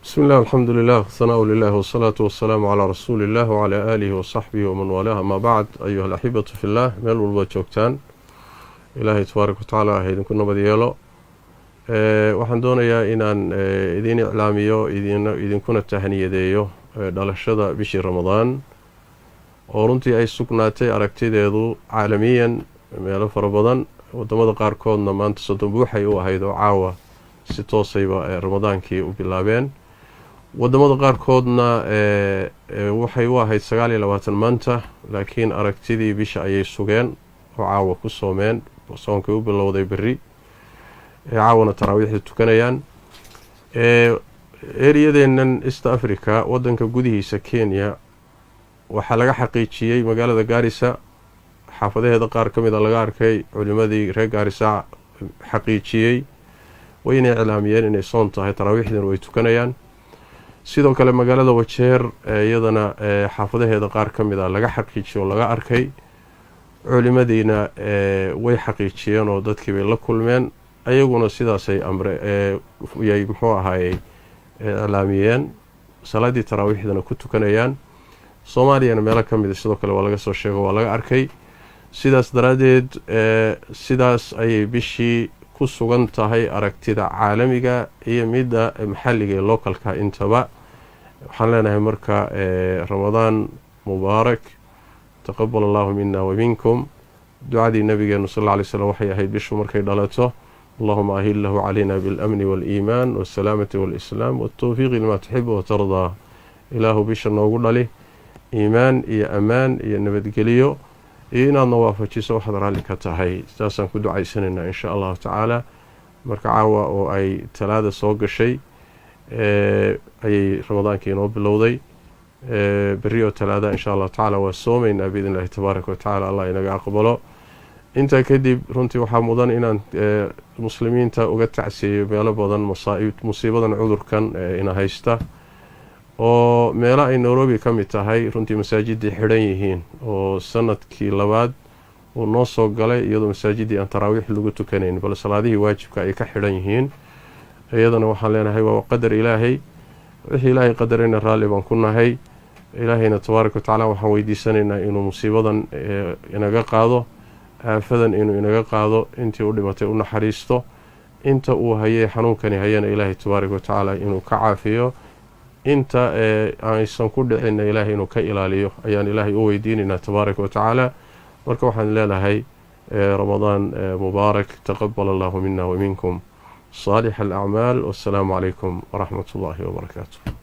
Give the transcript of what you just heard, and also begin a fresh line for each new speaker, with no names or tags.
بسم الله الحمد لله ثناء لله والصلاة والسلام على رسول الله وعلى آله وصحبه ومن والاه. ما بعد أيها الأحبة في الله meel walba joogtaan ilaahay tabaaraka watacaala ha idinku nabad yeelo. Waxaan doonayaa inaan idin iclaamiyo idinkuna tahniyadeeyo dhalashada bishii Ramadaan oo runtii ay sugnaatay aragtideedu caalamiyan meelo fara badan wadamada qaarkoodna maanta soddon buuxay u ahayd oo caawa si toosayba Ramadaankii u bilaabeen. wadamada qaarkoodna waxay u ahayd 29 maanta laakiin aragtidii bisha ayay sugeen oo caawa ku soomeen soonkii u bilowday berri caawana taraawiixda tukanayaan. eriyadeennan East Africa wadanka gudihiisa Kenya waxaa laga xaqiijiyay magaalada Garissa xaafadaheeda qaar ka mid ah laga arkay culimadii reer Garissa xaqiijiyay wayna iclaamiyeen inay soon tahay taraawiixdan way tukanayaan. sidoo kale magaalada Wajeer iyadana xaafadaheeda qaar ka mid ah laga xaqiijiyay oo laga arkay culimadiina way xaqiijiyeen oo dadkii bay la kulmeen ayaguna sidaasay yay muxuu ahaayay iclaamiyeen salaadii taraawiixdana ku tukanayaan. Soomaaliyana meelo ka mid ah sidoo kale waa laga soo sheego waa laga arkay. sidaas daraadeed sidaas ayay bishii ku sugan tahay aragtida caalamiga iyo midda maxalliga ee localka intaba. waxaan leenahay marka Ramadaan mubaarak taqabbal Allahu minna wa minkum. ducadii nabigeena sallallahu alayhi wasallam waxay ahayd bishu markay dhalato Allahumma ahillahu alayna bil amni wal iimaan was salaamati wal islaam wat tawfiiq lima tuhibbu wa tarda. ilaahu bisha noogu dhali iimaan iyo amaan iyo nabadgeliyo iyo inaad nawaafajiso waxaad raalli ka tahay. sidaasaan ku ducaysanaynaa insha allahu tacaala. marka caawa oo ay talaada soo gashay ayay ramadaankii inoo bilowday. berri oo talaada insha allahu tacaala waa soomaynaa biidn illahi tabaaraka watacaala allah inaga aqbalo. intaa kadib runtii waxaa mudan inaan muslimiinta uga tacsiyeeyo meelo badan musiibadan cudurkan ina haysta oo meelo ay Nairobi ka mid tahay runtii masaajidii xidhan yihiin oo sanadkii labaad uu noo soo galay iyadoo masaajidii aan taraawiix lagu tukanayn bal salaadihii waajibka ay ka xidhan yihiin. iyadana waxaan leenahay waa qadar ilaahay wixii ilaahay qadarayna raalli baan ku nahay. ilaahayna tabaaraka watacaala waxaan weydiisanaynaa inuu musiibadan inaga qaado aafadan inuu inaga qaado intii u dhimatay u naxariisto inta uu hayay xanuunkani hayana ilaahay tabaaraka watacaala inuu ka caafiyo inta aysan ku dhicin ilaahay inuu ka ilaaliyo ayaan ilaahay u weydiinaynaa tabaaraka watacaala. marka waxaan leenahay Ramadaan mubaarak taqabbal Allahu minna wa minkum صالح الأعمال والسلام عليكم ورحمة الله وبركاته.